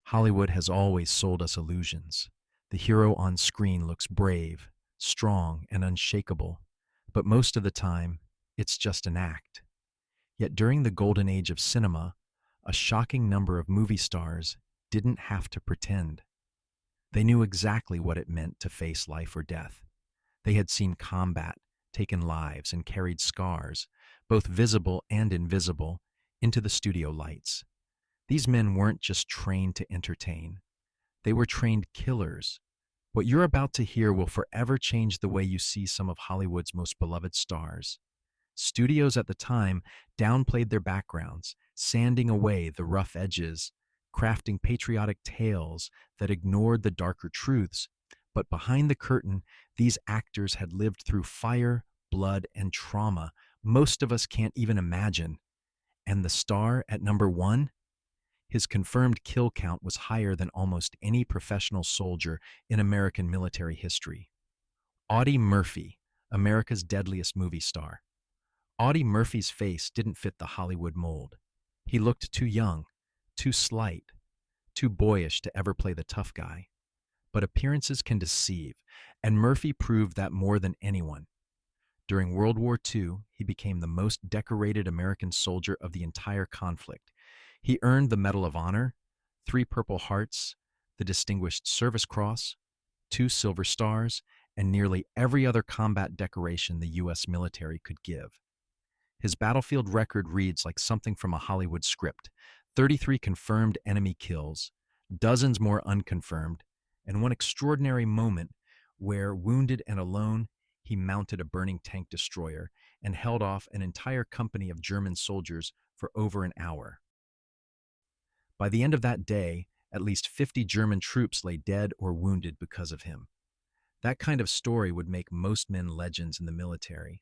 Hollywood has always sold us illusions. The hero on screen looks brave, strong, and unshakable, but most of the time, it's just an act. Yet during the golden age of cinema, a shocking number of movie stars didn't have to pretend. They knew exactly what it meant to face life or death. They had seen combat, taken lives, and carried scars, both visible and invisible, into the studio lights. These men weren't just trained to entertain. They were trained killers. What you're about to hear will forever change the way you see some of Hollywood's most beloved stars. Studios at the time downplayed their backgrounds, sanding away the rough edges, crafting patriotic tales that ignored the darker truths. But behind the curtain, these actors had lived through fire, blood, and trauma most of us can't even imagine. And the star at number one? His confirmed kill count was higher than almost any professional soldier in American military history. Audie Murphy, America's deadliest movie star. Audie Murphy's face didn't fit the Hollywood mold. He looked too young, too slight, too boyish to ever play the tough guy. But appearances can deceive, and Murphy proved that more than anyone. During World War II, he became the most decorated American soldier of the entire conflict. He earned the Medal of Honor, 3 Purple Hearts, the Distinguished Service Cross, 2 Silver Stars, and nearly every other combat decoration the U.S. military could give. His battlefield record reads like something from a Hollywood script: 33 confirmed enemy kills, dozens more unconfirmed, and one extraordinary moment where, wounded and alone, he mounted a burning tank destroyer and held off an entire company of German soldiers for over an hour. By the end of that day, at least 50 German troops lay dead or wounded because of him. That kind of story would make most men legends in the military.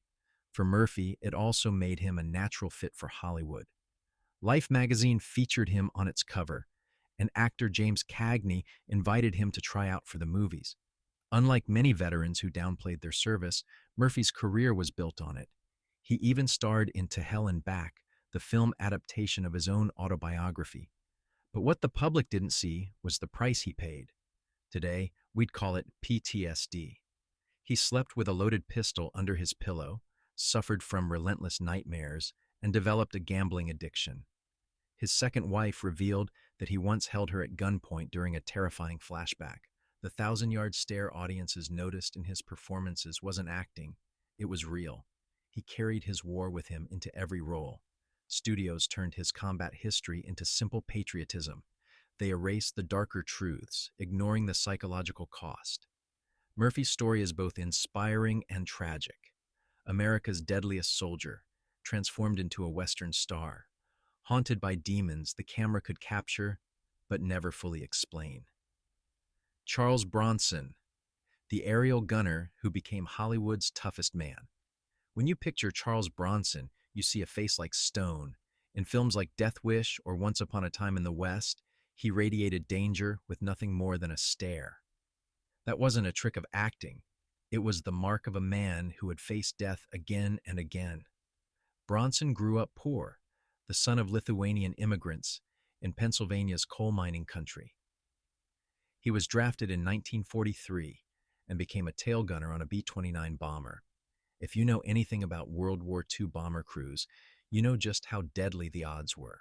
For Murphy, it also made him a natural fit for Hollywood. Life magazine featured him on its cover, and actor James Cagney invited him to try out for the movies. Unlike many veterans who downplayed their service, Murphy's career was built on it. He even starred in To Hell and Back, the film adaptation of his own autobiography. But what the public didn't see was the price he paid. Today, we'd call it PTSD. He slept with a loaded pistol under his pillow, suffered from relentless nightmares, and developed a gambling addiction. His second wife revealed that he once held her at gunpoint during a terrifying flashback. The 1,000-yard stare audiences noticed in his performances wasn't acting, it was real. He carried his war with him into every role. Studios turned his combat history into simple patriotism. They erased the darker truths, ignoring the psychological cost. Murphy's story is both inspiring and tragic. America's deadliest soldier, transformed into a Western star. Haunted by demons the camera could capture, but never fully explain. Charles Bronson, the aerial gunner who became Hollywood's toughest man. When you picture Charles Bronson, you see a face like stone. In films like Death Wish or Once Upon a Time in the West, he radiated danger with nothing more than a stare. That wasn't a trick of acting. It was the mark of a man who had faced death again and again. Bronson grew up poor, the son of Lithuanian immigrants in Pennsylvania's coal mining country. He was drafted in 1943 and became a tail gunner on a B-29 bomber. If you know anything about World War II bomber crews, you know just how deadly the odds were.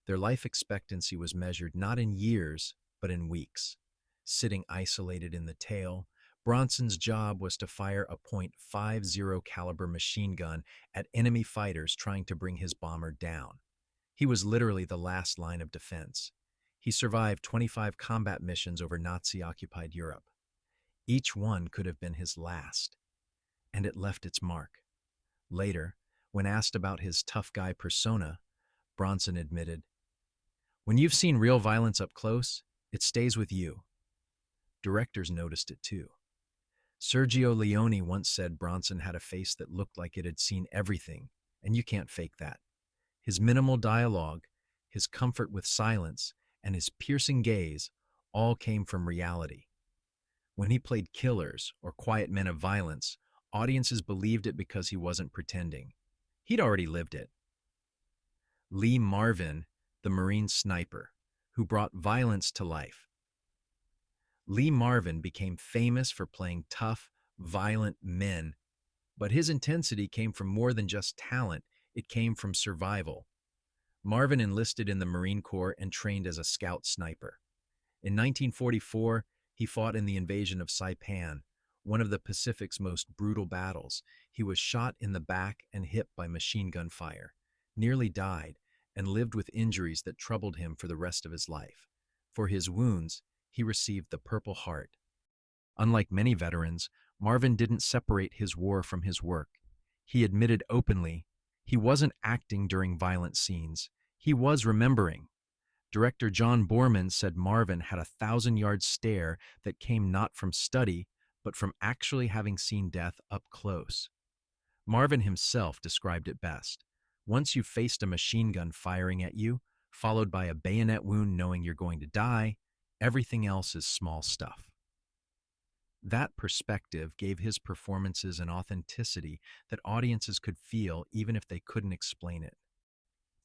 Their life expectancy was measured not in years, but in weeks. Sitting isolated in the tail, Bronson's job was to fire a .50 caliber machine gun at enemy fighters trying to bring his bomber down. He was literally the last line of defense. He survived 25 combat missions over Nazi-occupied Europe. Each one could have been his last, and it left its mark. Later, when asked about his tough guy persona, Bronson admitted, "When you've seen real violence up close, it stays with you." Directors noticed it too. Sergio Leone once said Bronson had a face that looked like it had seen everything, and you can't fake that. His minimal dialogue, his comfort with silence, and his piercing gaze all came from reality. When he played killers or quiet men of violence, audiences believed it because he wasn't pretending. He'd already lived it. Lee Marvin, the Marine sniper, who brought violence to life. Lee Marvin became famous for playing tough, violent men, but his intensity came from more than just talent, it came from survival. Marvin enlisted in the Marine Corps and trained as a scout sniper. In 1944, he fought in the invasion of Saipan, one of the Pacific's most brutal battles. He was shot in the back and hit by machine gun fire, nearly died, and lived with injuries that troubled him for the rest of his life. For his wounds, he received the Purple Heart. Unlike many veterans, Marvin didn't separate his war from his work. He admitted openly he wasn't acting during violent scenes. He was remembering. Director John Borman said Marvin had a 1,000-yard stare that came not from study, but from actually having seen death up close. Marvin himself described it best. Once you've faced a machine gun firing at you, followed by a bayonet wound knowing you're going to die, everything else is small stuff. That perspective gave his performances an authenticity that audiences could feel even if they couldn't explain it.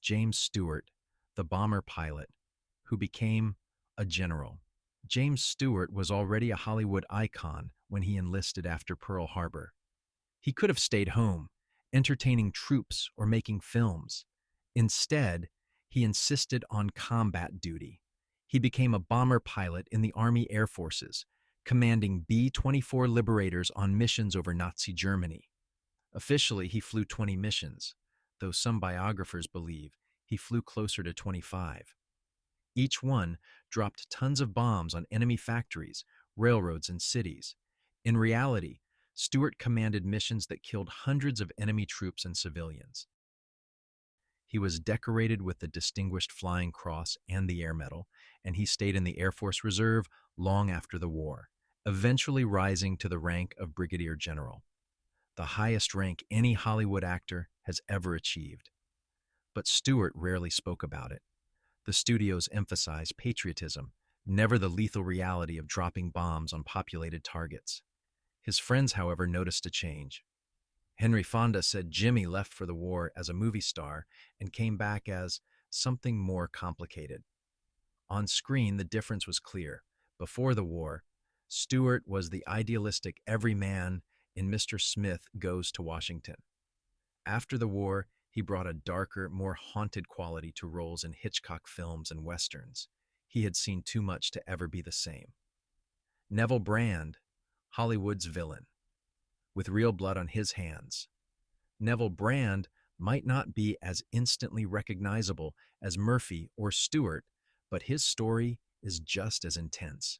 James Stewart, the bomber pilot, who became a general. James Stewart was already a Hollywood icon when he enlisted after Pearl Harbor. He could have stayed home, entertaining troops or making films. Instead, he insisted on combat duty. He became a bomber pilot in the Army Air Forces, commanding B-24 Liberators on missions over Nazi Germany. Officially, he flew 20 missions, though some biographers believe he flew closer to 25. Each one dropped tons of bombs on enemy factories, railroads, and cities. In reality, Stewart commanded missions that killed hundreds of enemy troops and civilians. He was decorated with the Distinguished Flying Cross and the Air Medal, and he stayed in the Air Force Reserve long after the war, eventually rising to the rank of Brigadier General, the highest rank any Hollywood actor has ever achieved. But Stewart rarely spoke about it. The studios emphasized patriotism, never the lethal reality of dropping bombs on populated targets. His friends, however, noticed a change. Henry Fonda said Jimmy left for the war as a movie star and came back as something more complicated. On screen, the difference was clear. Before the war, Stewart was the idealistic everyman in Mr. Smith Goes to Washington. After the war, he brought a darker, more haunted quality to roles in Hitchcock films and westerns. He had seen too much to ever be the same. Neville Brand, Hollywood's villain, with real blood on his hands. Neville Brand might not be as instantly recognizable as Murphy or Stewart, but his story is just as intense.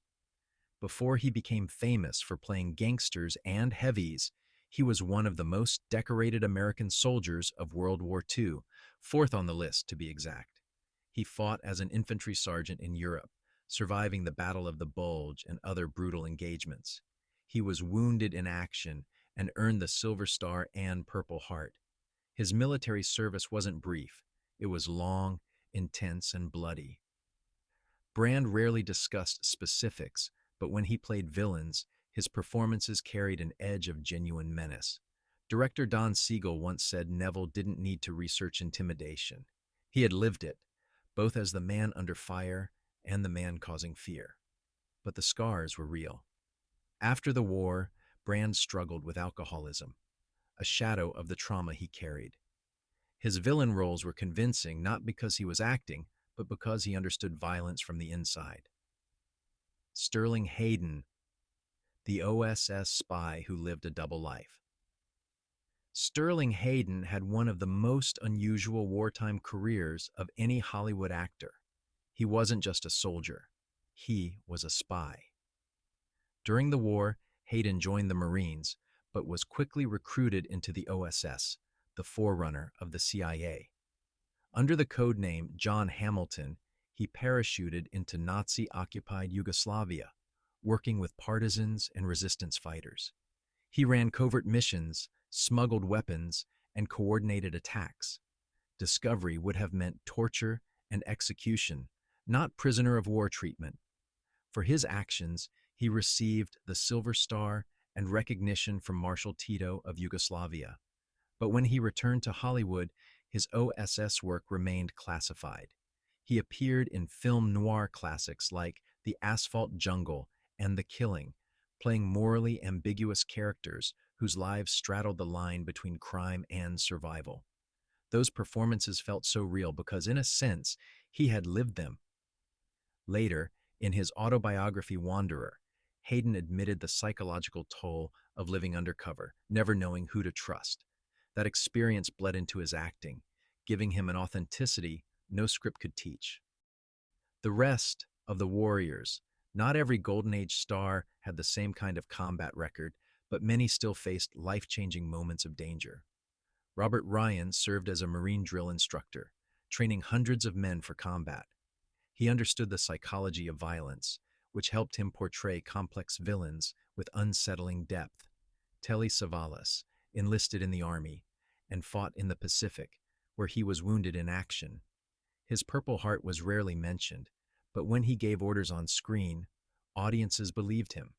Before he became famous for playing gangsters and heavies, he was one of the most decorated American soldiers of World War II, fourth on the list to be exact. He fought as an infantry sergeant in Europe, surviving the Battle of the Bulge and other brutal engagements. He was wounded in action and earned the Silver Star and Purple Heart. His military service wasn't brief. It was long, intense, and bloody. Brand rarely discussed specifics, but when he played villains, his performances carried an edge of genuine menace. Director Don Siegel once said Neville didn't need to research intimidation. He had lived it, both as the man under fire and the man causing fear. But the scars were real. After the war, Brand struggled with alcoholism, a shadow of the trauma he carried. His villain roles were convincing not because he was acting, but because he understood violence from the inside. Sterling Hayden, the OSS spy who lived a double life. Sterling Hayden had one of the most unusual wartime careers of any Hollywood actor. He wasn't just a soldier. He was a spy. During the war, Hayden joined the Marines, but was quickly recruited into the OSS, the forerunner of the CIA. Under the code name John Hamilton, he parachuted into Nazi-occupied Yugoslavia, working with partisans and resistance fighters. He ran covert missions, smuggled weapons, and coordinated attacks. Discovery would have meant torture and execution, not prisoner of war treatment. For his actions, he received the Silver Star and recognition from Marshal Tito of Yugoslavia. But when he returned to Hollywood, his OSS work remained classified. He appeared in film noir classics like The Asphalt Jungle and The Killing, playing morally ambiguous characters whose lives straddled the line between crime and survival. Those performances felt so real because, in a sense, he had lived them. Later, in his autobiography Wanderer, Hayden admitted the psychological toll of living undercover, never knowing who to trust. That experience bled into his acting, giving him an authenticity no script could teach. The rest of the Warriors, not every Golden Age star had the same kind of combat record, but many still faced life-changing moments of danger. Robert Ryan served as a Marine drill instructor, training hundreds of men for combat. He understood the psychology of violence, which helped him portray complex villains with unsettling depth. Telly Savalas enlisted in the Army and fought in the Pacific, where he was wounded in action. His Purple Heart was rarely mentioned, but when he gave orders on screen, audiences believed him.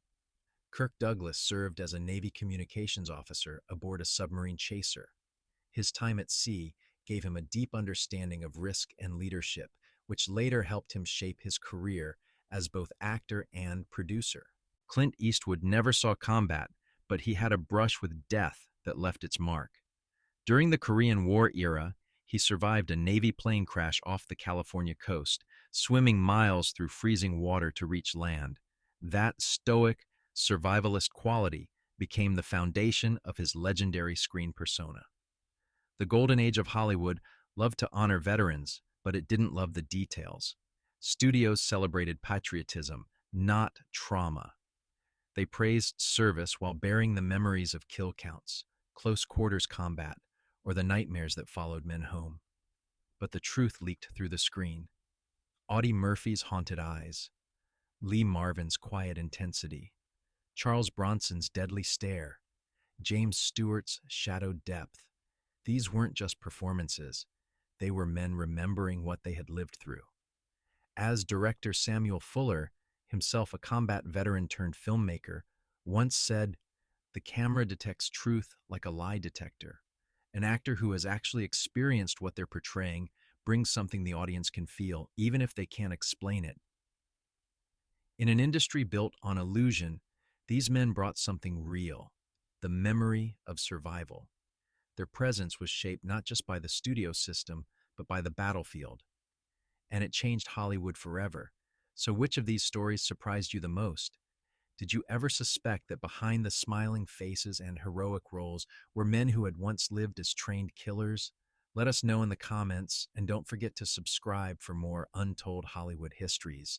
Kirk Douglas served as a Navy communications officer aboard a submarine chaser. His time at sea gave him a deep understanding of risk and leadership, which later helped him shape his career as both actor and producer. Clint Eastwood never saw combat, but he had a brush with death that left its mark. During the Korean War era, he survived a Navy plane crash off the California coast, swimming miles through freezing water to reach land. That stoic, survivalist quality became the foundation of his legendary screen persona. The Golden Age of Hollywood loved to honor veterans, but it didn't love the details. Studios celebrated patriotism, not trauma. They praised service while bearing the memories of kill counts, close quarters combat, or the nightmares that followed men home. But the truth leaked through the screen. Audie Murphy's haunted eyes, Lee Marvin's quiet intensity, Charles Bronson's deadly stare, James Stewart's shadowed depth. These weren't just performances. They were men remembering what they had lived through. As director Samuel Fuller, himself a combat veteran turned filmmaker, once said, "The camera detects truth like a lie detector." An actor who has actually experienced what they're portraying brings something the audience can feel, even if they can't explain it. In an industry built on illusion, these men brought something real, the memory of survival. Their presence was shaped not just by the studio system, but by the battlefield. And it changed Hollywood forever. So which of these stories surprised you the most? Did you ever suspect that behind the smiling faces and heroic roles were men who had once lived as trained killers? Let us know in the comments, and don't forget to subscribe for more untold Hollywood histories.